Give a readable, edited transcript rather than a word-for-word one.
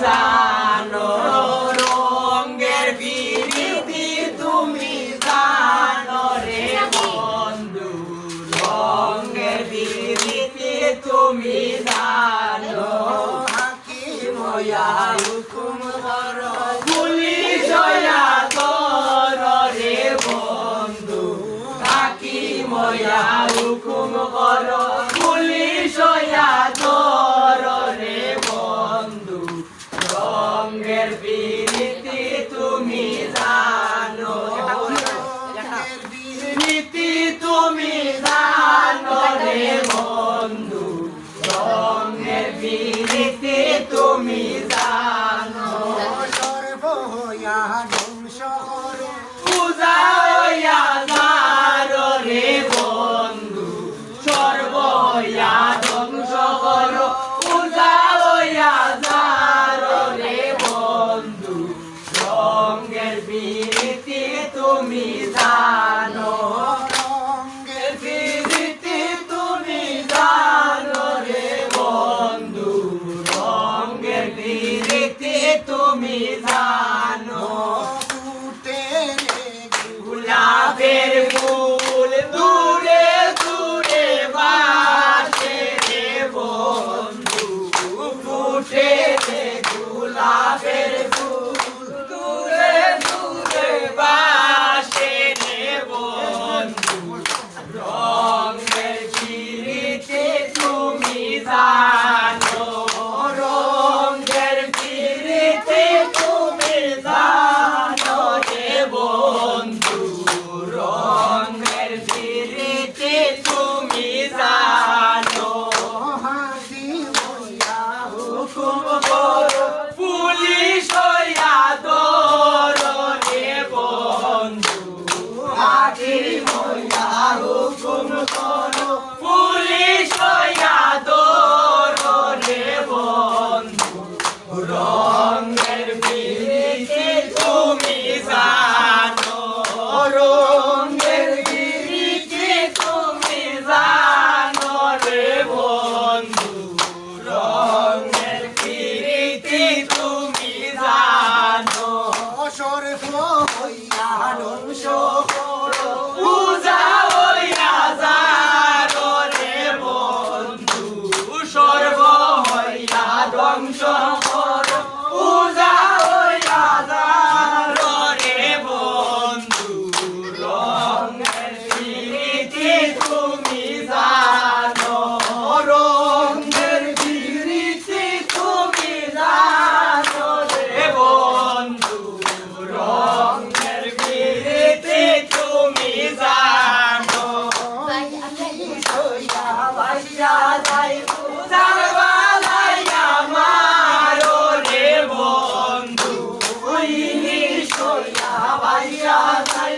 জানো রঙের বিরীতি তুমি জানো রে বন্ধু রঙের বিরীতি তুমি জানো হাকিম হইয়া হুকুম করো পুলিশ হইয়া তোর রে বন্ধু হাকিম হইয়া হুকুম করো পুলিশ হইয়া তোর রে বন্ধু রঙের বিরীতি তুমি জানো রঙের বিরীতি তুমি জানো রে বন্ধু রঙের বিরীতি তুমি জানো সর্ব হইয়া ধ্বংস করো পূজা হইয়া যারো রে বন্ধু সর্ব হইয়া ধ্বংস করো পূজা হইয়া যারো রে বন্ধু রঙের বিরীতি তুমি জানো রঙের বিরীতি তুমি জানো রে বন্ধু রঙের বিরীতি তুমি জানো গোলাপের ফুল দূরে দূরে বাসে রে বন্ধু ফুটে রে গোলাপের ফুল দূরে দূরে বাসে রে বন্ধু রঙের বিরীতি তুমি জানো রঙের বিরীতি তুমি জানো রে বন্ধু রঙের বিরীতি তুমি জানো হাকিম হইয়া হুকুম করো পুলিশ হইয়া তোর রে বন্ধু হাকিম হইয়া হুকুম করো পুলিশ হইয়া তোর রে বন্ধু রঙের বিরীতি তুমি জানো রঙের বিরীতি তুমি জানো রে বন্ধু রঙের বিরীতি তুমি জানো সর্ব হইয়া ধ্বংস করো পূজা হইয়া যারো রে বন্ধু সর্ব হইয়া ধ্বংস করো পূজা হইয়া যারো রে বন্ধু রঙের বিরীতি তুমি জানো রঙের বিরীতি তুমি জানো রে বন্ধু রঙের বিরীতি তুমি জানো হইয়া বাসা যাই পূজার বালাইয়া মারো রে বন্ধু হইয়া বাসা যাই